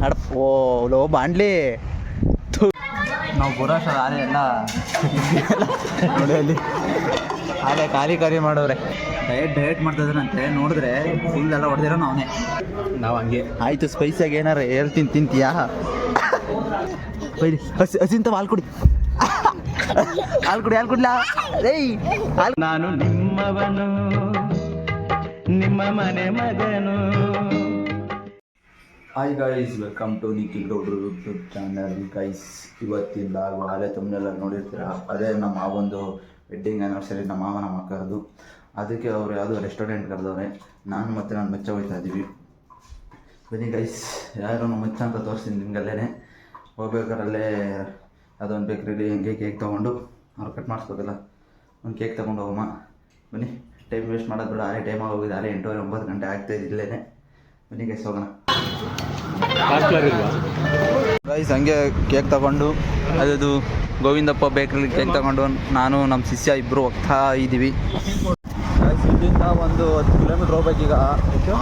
ಅಡಪ್ಪೋ low ಬಾಂಡ್ಲಿ ನಾವು ಬರೋಷ್ಟ ಆಲೆ ಎಲ್ಲ ನೋಡಿ ಅಲ್ಲಿ ಆಲೆ ಖಾಲಿ ಮಾಡೋರೆ. ಡಯಟ್ ಮಾಡ್ತಿದ್ರಂತೆ, ನೋಡಿದ್ರೆ ಫುಲ್ ಎಲ್ಲ ಹೊಡೆದಿರೋ ಅವನೇ. ನಾವು ಹಂಗೆ ಆಯಿತು ಸ್ಪೈಸಿಯಾಗಿ ಏನಾರ ಹೇಳ್ತೀನಿ ತಿಂತೀಯಾ? ಬೈರಿ ಹಸಿಂತ ಹಾಲು ಕುಡಿ, ಹಾಲು ಕುಡ್ಲಾ? ಏಯ್ ಹಾಲು. ನಾನು ನಿಮ್ಮವನು, ನಿಮ್ಮ ಮನೆ ಮಗನು. Hi guys, welcome to Nikhil ಗೌಡ್ರು ಯೂಟ್ಯೂಬ್ ಚಾನಲ್. ಗೈಸ್ ಇವತ್ತಿಂದ ಹಾಲೆ ತಮ್ಮನೆಲ್ಲ ನೋಡಿರ್ತೀರ. ಅದೇ ನಮ್ಮ ಮಾವೊಂದು ವೆಡ್ಡಿಂಗ್ ಆ್ಯನಿವರ್ಸರಿ, ನಮ್ಮ ಮಾವ ನಮ್ಮ ಅಕ್ಕರದು. ಅದಕ್ಕೆ ಅವರು ಯಾವುದೋ ರೆಸ್ಟೋರೆಂಟ್ ಕರೆದವ್ರೆ. ನಾನು ಮತ್ತು ನಾನು ಮಚ್ಚ ಹೋಗ್ತಾ ಇದ್ದೀವಿ. ಬನ್ನಿ ಗೈಸ್, ಯಾರು ನಮ್ಮ ಮಚ್ಚ ಅಂತ ತೋರಿಸ್ತೀನಿ ನಿಮಗಲ್ಲೇ. ಹೋಗ್ಬೇಕಾರಲ್ಲೇ ಅದೊಂದು ಬೇಕ್ರಿಲಿ ಹಂಗೆ ಕೇಕ್ ತೊಗೊಂಡು ಅವ್ರು ಕಟ್ ಮಾಡಿಸ್ಬೇಕಲ್ಲ, ಒಂದು ಕೇಕ್ ತೊಗೊಂಡು ಹೋಗಮ್ಮ. ಬನ್ನಿ, ಟೈಮ್ ವೇಸ್ಟ್ ಮಾಡೋದು ಬೇಡ. ಆರೇ ಟೈಮ್ ಆಗೋಗಿದೆ, 8:30 9 ಗಂಟೆ ಆಗ್ತಾಯಿದೆ ಇಲ್ಲೇ. ಬನ್ನಿ ಗೈಸ್ ಹೋಗೋಣ. ಗೈಸ್ ಹಂಗೆ ಕೇಕ್ ತಗೊಂಡು ಅದು ಗೋವಿಂದಪ್ಪ ಬೇಕ್ರಿಲಿ ಕೇಕ್ ತಗೊಂಡು ನಾನು ನಮ್ಮ ಶಿಷ್ಯ ಇಬ್ಬರು ಹೋಗ್ತಾ ಇದ್ದೀವಿ. ಗೈಸ್ ಇಲ್ಲಿಂದ ಒಂದು 10 ಕಿಲೋಮೀಟ್ರ್ ಹೋಗ್ಬೇಕೀಗ.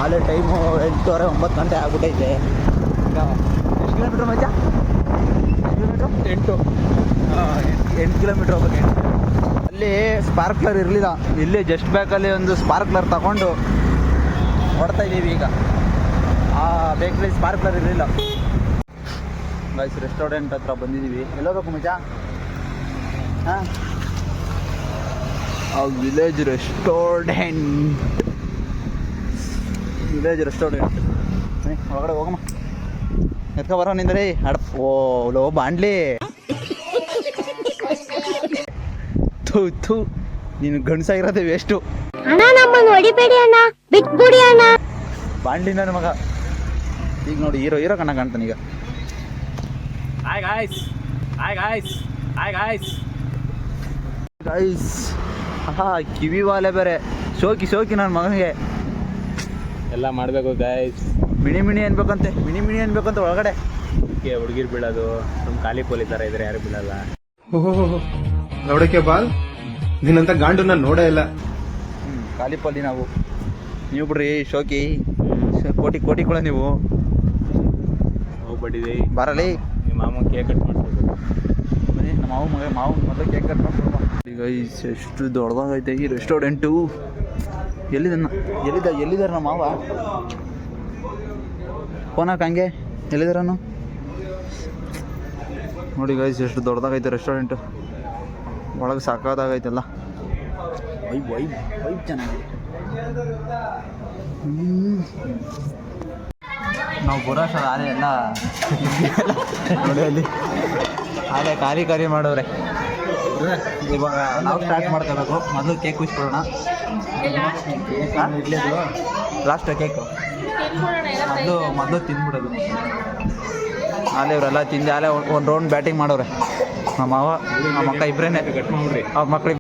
ಆಲೇ ಟೈಮು 8:30 9 ಗಂಟೆ ಆಗ್ಬಿಟ್ಟೈತೆ. ಈಗ ಎಷ್ಟು ಕಿಲೋಮೀಟ್ರ್ ಮಚ್ಚ? 8 ಕಿಲೋಮೀಟ್ರ್ ಹೋಗ್ಬೇಕು. ಅಲ್ಲಿ ಸ್ಪಾರ್ಕ್ಲರ್ ಇರಲಿಲ್ಲ, ಇಲ್ಲಿ ಜಸ್ಟ್ ಬ್ಯಾಕಲ್ಲಿ ಒಂದು ಸ್ಪಾರ್ಕ್ಲರ್ ತಗೊಂಡು ಹೊಡ್ತಾ ಇದ್ದೀವಿ ಈಗ. ಆ ಬೇಕ್ರಿ ಸ್ಪಾರ್ಕ್ಲರ್ ಇರಲಿಲ್ಲ. ಗೈಸ್ ರೆಸ್ಟೋರೆಂಟ್ ಹತ್ರ ಬಂದಿದ್ದೀವಿ. ಎಲ್ಲೋಗ್ಬೇಕು ಮಚ್ಚ? ಹಾಂ, ವಿಲೇಜ್ ರೆಸ್ಟೋರೆಂಟ್ ಒಳಗಡೆ ಹೋಗಮ್ಮ. ಎತ್ಕೊ ಬರೋ ನಿಂದ್ರಿ. ಅಡಪ್ಪೋ ಲೋ ಬಾಂಡ್ಲಿ ಥೂ ನೀನು ಗಂಡಸಾಗಿರೋದೇ ವೇಸ್ಟು. ಬಾಂಡ್ಲಿ ನನ್ನ ಮಗ. ಈಗ ನೋಡಿ ಹೀರೋ ಕಣ್ಣ ಕಾಣ್ತಾನೆ ಈಗ. ಗೈಸ್ ಕಿವಿ ವಾಲೆ ಬೇರೆ ಶೋಕಿ ನನ್ನ ಮಗನಿಗೆ ಎಲ್ಲ ಮಾಡಬೇಕು ಗೈಸ್. ಮಿಣಿ ಅನ್ಬೇಕಂತೆ ಒಳಗಡೆ. ಹುಡುಗಿರು ಬೀಳೋದು ನಮ್ಮ ಖಾಲಿ ಪೋಲಿ ಥರ ಇದ್ರೆ ಯಾರು ಬೀಳಲ್ಲ. ನೋಡಕ್ಕೆ ಬಾಲ್ ನಿನ್ನಂತ ಗಾಂಡು ನಾನು ನೋಡೇ ಇಲ್ಲ. ಖಾಲಿ ಪೋಲಿ ನಾವು. ನೀವು ಬಿಡ್ರಿ ಶೋಕಿ, ಕೋಟಿ ಕೂಡ ನೀವು ಹೋಗ್ಬಿಟ್ಟಿದೆ. ಬರಲಿ ನಿಮ್ಮ ಮಾಮ ಕೇಕ್ ಕಟ್ ಮಾಡ್ಬೇಕು. ಬನ್ನಿ ನಮ್ಮ ಮಾವು ಮೊದಲು ಕೇಕ್ ಕಟ್ ಮಾಡ್ಬೇಕು. ಈಗ ಎಷ್ಟು ದೊಡ್ಡದಾಗೈತೆ ಈ ರೆಸ್ಟೋರೆಂಟು. ಎಲ್ಲಿದ್ದಾರೆ ನಮ್ಮ ಮಾವ? ಫೋನಾಕ ಹಂಗೆ ಎಲ್ಲಿದ್ದಾರನು ನೋಡಿ. ಗೈಸ್ ಎಷ್ಟು ದೊಡ್ಡದಾಗೈತೆ ರೆಸ್ಟೋರೆಂಟು. ಒಳಗೆ ಸಾಕಾದಾಗೈತೆಲ್ಲ. ವೈಬ್ ಚೆನ್ನಾಗಿದೆ. ನಾವು ಬರೋಷ್ಟ ಆಲೆ ಎಲ್ಲ ನೋಡಿ ಅಲ್ಲಿ ಆಲೆ ಖಾಲಿ ಮಾಡೋರೆ. ಇವಾಗ ನಾವು ಸ್ಟಾರ್ಟ್ ಮಾಡ್ಕೋಬೇಕು. ಮೊದಲು ಕೇಕ್ ಕುಚ್ಕೊಡೋಣ. ಲಾಸ್ಟ್ ಕೇಕು ಮೊದಲು ತಿಂದ್ಬಿಡೋದು. ಆಲೆ ಇವರೆಲ್ಲ ತಿಂದು ಆಲೆ ಒಂದು ರೌಂಡ್ ಬ್ಯಾಟಿಂಗ್ ಮಾಡೋರೆ. ನಮ್ಮ ಮಾವ ನಮ್ಮ ಅಕ್ಕ ಇಬ್ಬರೇನೆ ಕಟ್ ಮಾಡ್ರಿ. ಅವ್ರ ಮಕ್ಳಿಗೆ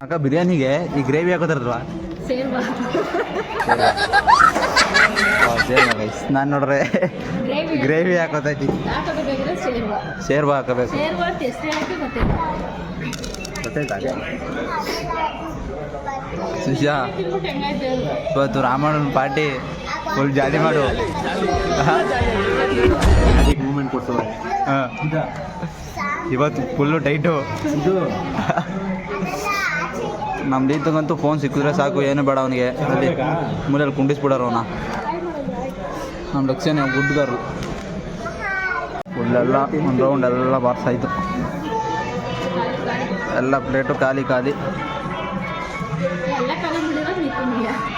ಅಕ್ಕ ಬಿರಿಯಾನಿಗೆ ಈ ಗ್ರೇವಿ ಹಾಕೋತಾರಲ್ವಾ? ನಾನು ನೋಡ್ರೆ ಗ್ರೇವಿ ಹಾಕೋತೈತಿ. ಶೇರ್ವಾ ಹಾಕೋಬೇಕು. ಸುಶಾ ಇವತ್ತು ರಾಮಣ್ಣನ ಪಾರ್ಟಿ ಫುಲ್ ಜಾಲಿ ಮಾಡು. ಮೂಮೆಂಟ್ ಕೊಡ್ತಾರೆ. ಇವತ್ತು ಫುಲ್ಲು ಟೈಟು. ನಮ್ಮ ಲೀತಂಗಂತೂ ಫೋನ್ ಸಿಕ್ಕಿದ್ರೆ ಸಾಕು, ಏನು ಬೇಡ ಅವನಿಗೆ. ಅಲ್ಲಿ ಮೂಲೆಯಲ್ಲಿ ಕುಂಡಿಸ್ಬಿಡೋರು ಅವನ. ನಮ್ಮ ಲಕ್ಷ್ಯನೇ ಗುಡ್ಗಾರು. ಫುಲ್ಲೆಲ್ಲ ಒಂದು ರೌಂಡ್ ಎಲ್ಲ ಬಾರ್ಸಾಯ್ತು. ಎಲ್ಲ ಪ್ಲೇಟು ಖಾಲಿ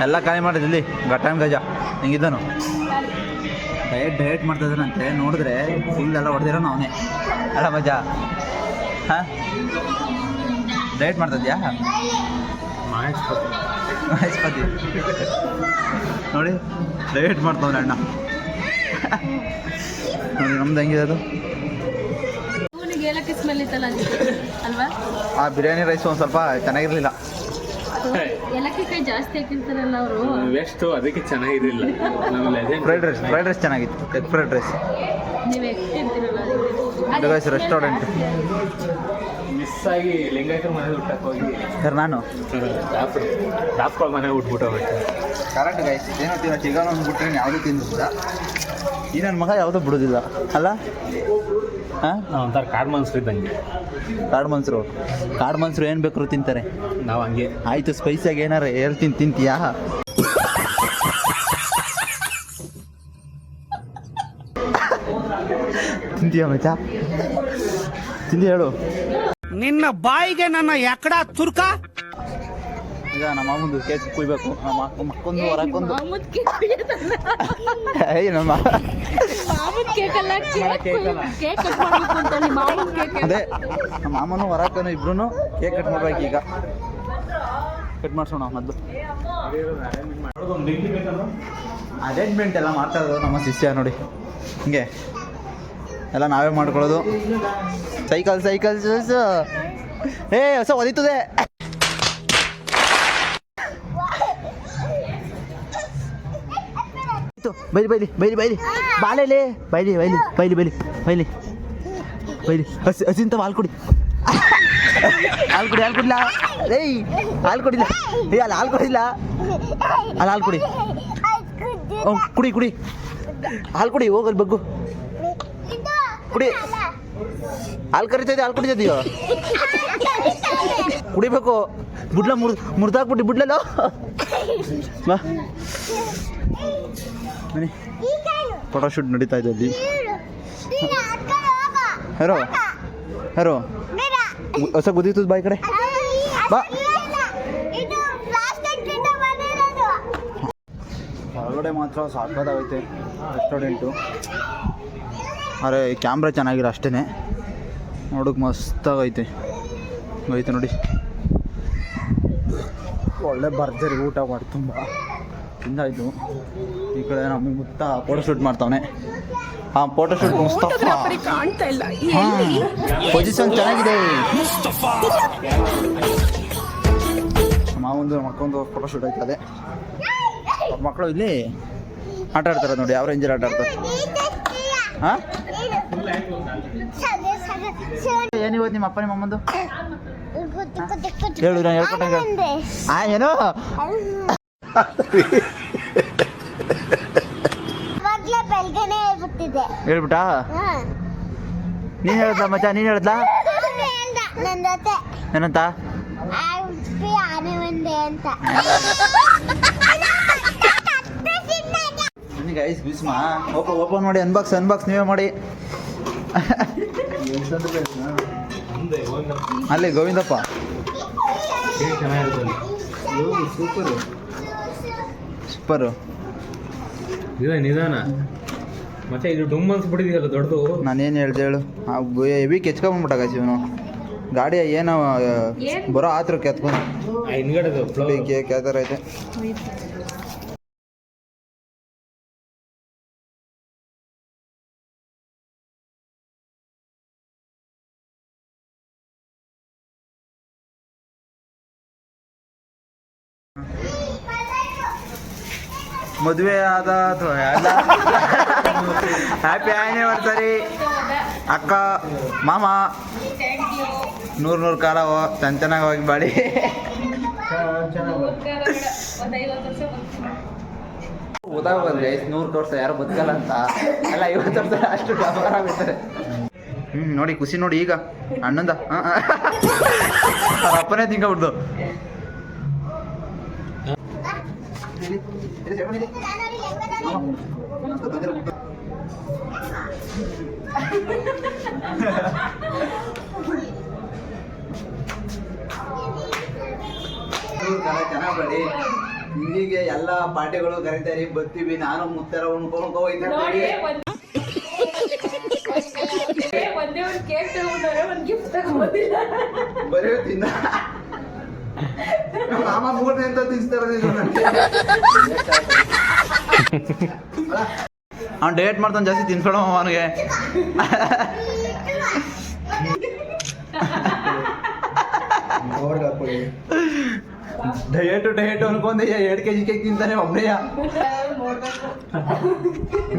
ಎಲ್ಲ ಖಾಲಿ ಮಾಡಿದಲ್ಲಿ. ಗಟಾನ್ ಗಜ ಹಿಂಗಿದ್ದನು. ಡಯಟ್ ಮಾಡ್ತಿದ್ದಾನಂತೆ, ನೋಡಿದ್ರೆ ಫುಲ್ ಎಲ್ಲ ಹೊಡೆದಿರೋ ಅವನೇ. ಅಲ್ಲ ಮಜಾ? ಹಾಂ, ಡಯಟ್ ಮಾಡ್ತಿದ್ಯಾ? ಮಹೇಶ್ಪತಿ ನೋಡಿ ಡಯಟ್ ಮಾಡ್ತವ್ರೆ ಅಣ್ಣ. ನೋಡಿ ನಮ್ದು ಹೆಂಗಿದೆ ಅದು. ಆ ಬಿರಿಯಾನಿ ರೈಸ್ ಒಂದು ಸ್ವಲ್ಪ ಚೆನ್ನಾಗಿರಲಿಲ್ಲ. ಜಾಸ್ತಿ ಹಾಕಿರ್ತಾರಲ್ಲ ಅವರು, ವೆಸ್ಟ್ ಅದಕ್ಕೆ ಚೆನ್ನಾಗಿರಲಿಲ್ಲ. ಫ್ರೈಡ್ ರೈಸ್ ಚೆನ್ನಾಗಿತ್ತು. Egg fried rice. Restaurant miss ಆಗಿ ಲಿಂಗಾಯತರ ಮನೇಲಿ ಊಟಕ್ಕೆ ಹೋಗಿ ಸರ್ ನಾನು ಡಾಕ್ಟ್ರ ಮನೆಗೆ ಉಟ್ಬಿಟ್ಟು ಕರೆಕ್ಟ್ ಗೈಸ್ ಏನೋ ತಿನ್ನೋ ಚಿಕನ್ ಒಂದು ಬಿಟ್ಟರೆ ಯಾವುದೂ ತಿಂದಿಲ್ಲ ಈ ನನ್ನ ಮಗ ಯಾವುದೂ ಬಿಡೋದಿಲ್ಲ ಅಲ್ಲ ಹಾಂ ಒಂಥರ ಕಾಡು ಮನ್ಸರು ಇದ್ದಂಗೆ. ಕಾಡು ಮನ್ಸರು ಏನು ಬೇಕಾದ್ರು ತಿಂತಾರೆ. ನಾವು ಹಂಗೆ. ಆಯಿತು ಸ್ಪೈಸಿಯಾಗಿ ಏನಾರು ಹೇಳ್ತೀನಿ ತಿಂತೀಯಾ? ತಿಂತೀಯ ಮಚ್ಚ ತಿಂದಿ ಹೇಳು. ನಿನ್ನ ಬಾಯಿಗೆ ನನ್ನ ಎಕ್ಕಡ ತುರ್ಕ. ಈಗ ನಮ್ಮ ಮಾಮಂದು ಕೇಕ್ ಕುಯ್ಬೇಕು. ನಮ್ಮ ಮಕ್ಕೊಂದು ಹೊರಕೊಂದು ಅದೇ ನಮ್ಮ ಮಾಮನು ಹೊರಕನು ಇಬ್ರು ಕೇಕ್ ಕಟ್ ಮಾಡ್ಬೇಕು. ಈಗ ಕಟ್ ಮಾಡ್ಸೋಣ ಮೊದಲು. ಅರೇಂಜ್ಮೆಂಟ್ ಎಲ್ಲ ಮಾಡ್ತಾ ಇರೋದು ನಮ್ಮ ಶಿಷ್ಯ ನೋಡಿ. ಹಿಂಗೆ ಎಲ್ಲ ನಾವೇ ಮಾಡ್ಕೊಳ್ಳೋದು. ಸೈಕಲ್ ಹೊಸ ಒದಿತದೆ. ಬೈಲಿ ಬಾಳೆಲೆ ಬೈಲಿ ಹಸಿಂತ ಹಾಲು ಕುಡಿಲ್ಲ ಏಯ್ ಹಾಲು ಕುಡಿಲ್ಲ ಅಲ್ಲಿ ಹಾಲು ಕುಡಿಲ್ಲ ಅಲ್ಲಿ ಹಾಲು ಕುಡಿ ಕುಡಿ ಹಾಲು ಕುಡಿ ಹೋಗಲ್ ಬಗ್ಗು ಕುಡಿ. ಹಾಲು ಕರಿತೈತೆ ಹಾಲು ಕುಡಿತೈತೀಯೋ ಕುಡಿಬೇಕು. ಬುಡ್ಲ ಮುರ್ದಾಕ್ಬಿಟ್ಟು ಬಿಡ್ಲಲ್ಲ ಬಾ ಬನ್ನಿ. ಫೋಟೋಶೂಟ್ ನಡೀತಾ ಇದೆ ಅಲ್ಲಿ. ಯಾರೋ ಹೊಸ ಗುದ್ದಿತ್ತು ಬಾಯಿ ಕಡೆ ಬಾ. ಹೊರಗಡೆ ಮಾತ್ರ ಸಾಕಾಗೈತೆ ರೆಸ್ಟೋರೆಂಟು. ಅರೆ ಕ್ಯಾಮ್ರಾ ಚೆನ್ನಾಗಿರೋ ಅಷ್ಟೇ. ನೋಡೋಕೆ ಮಸ್ತಾಗೈತೆ ನೋಡಿ. ಒಳ್ಳೆ ಭರ್ಜರಿ ಊಟ ಮಾಡಿ ತುಂಬ ತಿಂದಾಯಿತು. ಈ ಕಡೆ ನಮ್ಮ ಮುತ್ತ ಫೋಟೋಶೂಟ್ ಮಾಡ್ತಾವನೆ. ಹಾಂ ಫೋಟೋಶೂಟ್ ಮುಸ್ತಫಾ. ಹಾಂ ಪೊಸಿಷನ್ ಚೆನ್ನಾಗಿದೆ. ಮಾವೊಂದು ಮಕ್ಕಳೊಂದು ಫೋಟೋಶೂಟ್ ಆಯ್ತದೆ. ಅವ್ರ ಮಕ್ಕಳು ಇಲ್ಲಿ ಆಟ ಆಡ್ತಾರೆ ನೋಡಿ. ಯಾವ ರೇಂಜಲ್ಲಿ ಆಟ ಆಡ್ತಾರೆ. ಹಾಂ ಏನಿವತ್ತು ನಿಮ್ಮ ಅಪ್ಪ ನಿಮ್ಮ ಅಮ್ಮಂದು ಹೇಳು. ನಾನು ಹೇಳ್ಕೊಟ್ಟಂಗೆ ಏನೋ ಹೇಳ್ಬಿಟ್ಟಾ? ನೀನ್ ಹೇಳ್ದ ಮಚ್ಚ? ನೀನ್ ಹೇಳ್ದ ಏನಂತ? ಗೈಸ್ ಬಿಸ್ಮಾ ಓಪನ್ ಮಾಡಿ ಅನ್ಬಾಕ್ಸ್ ನೀವೇ ಮಾಡಿ. ಅಲ್ಲಿ ಗೋವಿಂದಪ್ಪ ಸೂಪರು. ನಿಧಾನ ಮತ್ತೆ ಇದು ಡುಮ್ ಅನ್ಸ್ಬಿಟ್ಟಿದೆಯಲ್ಲ ದೊಡ್ಡದು. ನಾನೇನು ಹೇಳ್ದೆ ಹೇಳು. ಹೆವಿ ಕೆಚ್ಕೊಂಡ್ಬಿಟ್ಟಾಗ ಇವನು ಗಾಡಿ ಏನೋ ಬರೋ ಆತ್ರ ಕೆತ್ಕೊಂಡು ಹಿಂದ್ಗಡೆ ಕೇಳ್ತಾರ ಐತೆ. ಮದುವೆ ಆದ ಹ್ಯಾಪಿ ಆ್ಯನಿವರ್ಸರಿ ಅಕ್ಕ ಮಾಮ. 100 ಕಾಲ ಚೆನ್ನಾಗಿ ಹೋಗಿ ಬಾಡಿ. ಓದಾಗೋದ್ರೆ 100 ವರ್ಷ ಯಾರು ಬದುಕಲ್ಲ ಅಂತ ಅಲ್ಲ. 50 ವರ್ಷ ಅಷ್ಟು ವ್ಯಾಪಾರ ಆಗ್ಬಿಡ್ತಾರೆ. ನೋಡಿ ಖುಷಿ ನೋಡಿ. ಈಗ ಅಣ್ಣಂದ ಅವ್ರ ಅಪ್ಪನೇ ತಿಂಕಬಿಡ್ದು. ಚೆನ್ನಾಗಿ ಬಡಿ. ಇಲ್ಲಿಗೆ ಎಲ್ಲ ಪಾರ್ಟಿಗಳು ಕರೀತಾರೆ, ಬರ್ತೀವಿ. ನಾನು ಮುತ್ತರ ಉಣ್ಕೊಂಡು ಹೋಗ್ತಾರೆ. ಬರೀ ತಿನ್ನ ಮಾಮ ಮೂರನೇ ಅಂತ ತಿನ್ಸ್ತಾರೆ. ಅವ್ನು ಡಯಟ್ ಮಾಡ್ತಾನೆ ಜಾಸ್ತಿ ತಿನ್ಸ್ಬೇಡ ಅವನಿಗೆ. ಡಯಟ್ ಅನ್ಕೊಂಡೆ 2 kg ಕೇಕ್ ತಿಂತಾನೆ ಒಬ್ಬನೇ.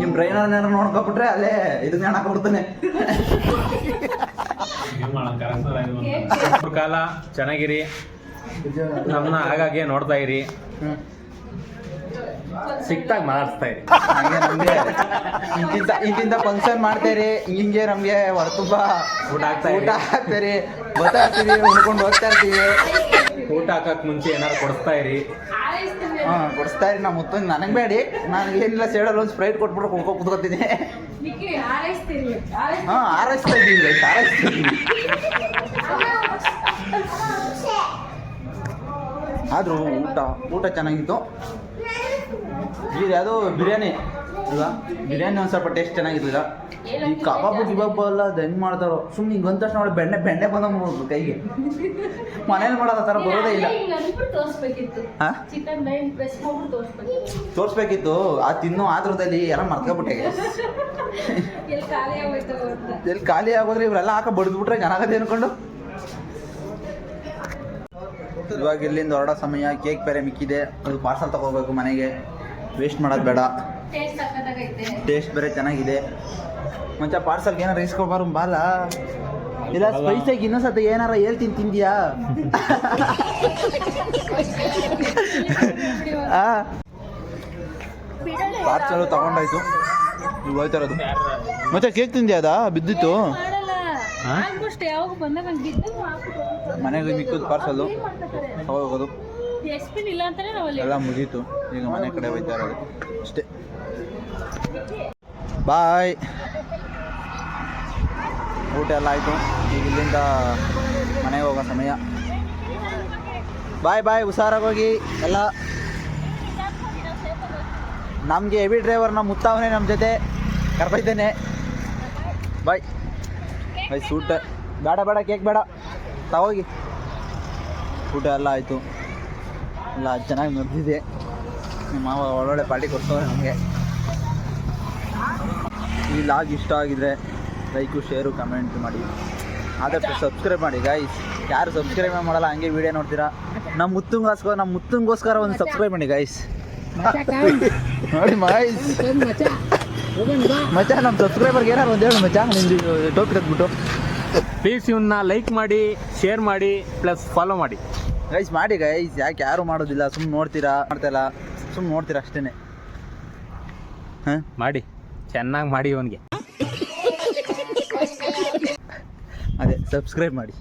ನಿಮ್ಮ ಬ್ರೈನರ್ ನೋಡ್ಕೊಬಿಟ್ರೆ ಅಲ್ಲೇ ಇದು ಜ್ಞಾನ ಕೊಡ್ತಾನೆ. ಕಾಲ ಚೆನ್ನಾಗಿರಿ, ನಮ್ಮನ್ನ ಆಗಾಗ್ಗೆ ನೋಡ್ತಾ ಇರಿ, ಸಿಕ್ತಾಗ ಮಾತಾಡ್ಸ್ತಾ ಇರಿ. ಹಂಗೆ ನಮಗೆ ಇಂತಿಂತ ಫಂಕ್ಷನ್ ಮಾಡ್ತೇರಿ, ಹಿಂಗೆ ನಮಗೆ ಹೊರತುಂಬ ಊಟ ಹಾಕ್ತೇರಿ, ಬರ್ತಾ ಇರ್ತೀವಿ, ಉಣ್ಕೊಂಡು ಹೋಗ್ತಾ ಇರ್ತೀವಿ. ಊಟ ಹಾಕಕ್ ಮುಂಚೆ ಏನಾರು ಕೊಡಿಸ್ತಾ ಇರಿ. ಹಾಂ ಕೊಡಿಸ್ತಾ ಇರಿ. ನಮ್ಮ ಮುತ್ತು ನನಗೆ ಬೇಡಿ, ನನಗೆ ಏನಿಲ್ಲ ಸೇಡಲ್ಲಿ ಒಂದು ಸ್ಪ್ರೈಟ್ ಕೊಟ್ಬಿಟ್ಟು ಕುತ್ಕೊತೀನಿ. ಹಾಂ ಆರೈಸ್ತಾ ಇದ್ದೀವಿ, ಆರೈಸ್ತಾ ಇದ್ದೀವಿ. ಆದರೂ ಊಟ ಚೆನ್ನಾಗಿತ್ತು. ಇದು ಯಾವುದೋ ಬಿರಿಯಾನಿ ಅಲ್ಲ, ಬಿರಿಯಾನಿ ಒಂದು ಸ್ವಲ್ಪ ಟೇಸ್ಟ್ ಚೆನ್ನಾಗಿರಲಿಲ್ಲ. ಈ ಕಬಾಬು ಗಿಬಾಬು ಎಲ್ಲ ಅದು ಹೆಂಗೆ ಮಾಡ್ತಾರೋ, ಸುಮ್ಮನೆ ಹಿಂಗೆ ಬಂದ ತಕ್ಷಣ ನೋಡಿ ಬೆಣ್ಣೆ ಬಂದಂಗೆ ಕೈಗೆ. ಮನೇಲಿ ಮಾಡೋದು ಆ ಥರ ಬರೋದೇ ಇಲ್ಲ. ಹಾಂ ತೋರಿಸ್ಬೇಕಿತ್ತು, ಅದು ತಿನ್ನೋ ಆದ್ರದಲ್ಲಿ ಯಾರೋ ಮರ್ತ್ಕೊಬಿಟ್ಟೆ. ಎಲ್ಲಿ ಖಾಲಿ ಆಗೋದ್ರೆ ಇವರೆಲ್ಲ ಹಾಕ ಬಡಿದ್ಬಿಟ್ರೆ ಚೆನ್ನಾಗತ್ತೆ ಅನ್ಕೊಂಡು. ಇವಾಗ ಇಲ್ಲಿಂದ ಹೊರಡೋ ಸಮಯ. ಕೇಕ್ ಬೇರೆ ಮಿಕ್ಕಿದೆ, ಅದು ಪಾರ್ಸಲ್ ತಗೋಬೇಕು ಮನೆಗೆ. ವೇಸ್ಟ್ ಮಾಡೋದು ಬೇಡ. ಟೇಸ್ಟ್ ಬೇರೆ ಚೆನ್ನಾಗಿದೆ. ಮುಂಚೆ ಪಾರ್ಸಲ್ಗೆ ಏನಾರು ಇಸ್ಕೊಬಾರು ಬಾಲ ಇಲ್ಲ ಸ್ಪೈಸಾಗಿ ಇನ್ನೊಂದ್ಸತಿ ಏನಾರ ಹೇಳ್ತೀನಿ ತಿಂದ್ಯಾ? ಪಾರ್ಸಲ್ ತಗೊಂಡಾಯ್ತು, ನೀವು ಹೋಯ್ತಾ ಇರೋದು. ಮತ್ತೆ ಕೇಕ್ ತಿಂದ್ಯಾ? ಅದ ಬಿದ್ದಿತ್ತು ಮನೆಗೆ ಮಿಕ್ಕಿದ್ದು ಪಾರ್ಸಲ್ಲು ತಗೋಗೋದು ಎಲ್ಲ ಮುಗೀತು. ಈಗ ಮನೆ ಕಡೆ ಹೋಯ್ತಾ ಇರೋದು ಅಷ್ಟೇ. ಬಾಯ್. ಊಟ ಎಲ್ಲ ಆಯಿತು, ಈಗ ಇಲ್ಲಿಂದ ಮನೆಗೆ ಹೋಗೋ ಸಮಯ. ಬಾಯ್ ಹುಷಾರಾಗಿ ಹೋಗಿ ಎಲ್ಲ. ನಮಗೆ ಹೆವಿ ಡ್ರೈವರ್ ನಮ್ಮ ಮುತ್ತವನೇ ನಮ್ಮ ಜೊತೆ ಕರ್ಕೊಯ್ತೇನೆ. ಬಾಯ್ ಸೂಟ್ ಬೇಡ ಕೇಕ್ ಬೇಡ ತಗೋಗಿ. ಊಟ ಎಲ್ಲ ಆಯಿತು, ಎಲ್ಲ ಚೆನ್ನಾಗಿ ನಡೆದಿದೆ. ನಿಮ್ಮ ಮಾವ ಒಳ್ಳೊಳ್ಳೆ ಪಾರ್ಟಿ ಕೊಡ್ತವ್ರೆ ನಮಗೆ. ಈ ಲಾಗ್ ಇಷ್ಟ ಆಗಿದ್ರೆ ಲೈಕು ಶೇರು ಕಮೆಂಟ್ ಮಾಡಿ, ಆದಷ್ಟು ಸಬ್ಸ್ಕ್ರೈಬ್ ಮಾಡಿ ಗೈಸ್. ಯಾರು ಸಬ್ಸ್ಕ್ರೈಬ್ ಮಾಡಲ್ಲ ಹಂಗೆ ವೀಡಿಯೋ ನೋಡ್ತೀರಾ. ನಮ್ಮ ಮುತ್ತಂಗೋಸ್ಕರ ಒಂದು ಸಬ್ಸ್ಕ್ರೈಬ್ ಮಾಡಿ ಗೈಸ್. ನೋಡಿ ಮಚ್ಚ ನಮ್ಮ ಸಬ್ಸ್ಕ್ರೈಬರ್ಗೆ ಏನಾರು ಒಂದು ಹೇಳು ಮಚ್ಚ, ನಿಂದು ಟೋಪಿ ತೆಗೆದ್ಬಿಟ್ಟು. ಪ್ಲೀಸ್ ಇವನ್ನ ಲೈಕ್ ಮಾಡಿ, ಶೇರ್ ಮಾಡಿ, ಪ್ಲಸ್ ಫಾಲೋ ಮಾಡಿ ಗೈಸ್. ಮಾಡಿ ಗೈಸ್, ಯಾಕೆ ಯಾರು ಮಾಡೋದಿಲ್ಲ, ಸುಮ್ಮನೆ ಮಾಡ್ತಾಯಿಲ್ಲ, ಸುಮ್ಮನೆ ನೋಡ್ತೀರಾ ಅಷ್ಟೇ. ಹಾಂ ಮಾಡಿ, ಚೆನ್ನಾಗಿ ಮಾಡಿ. ಇವನಿಗೆ ಅದೇ ಸಬ್ಸ್ಕ್ರೈಬ್ ಮಾಡಿ.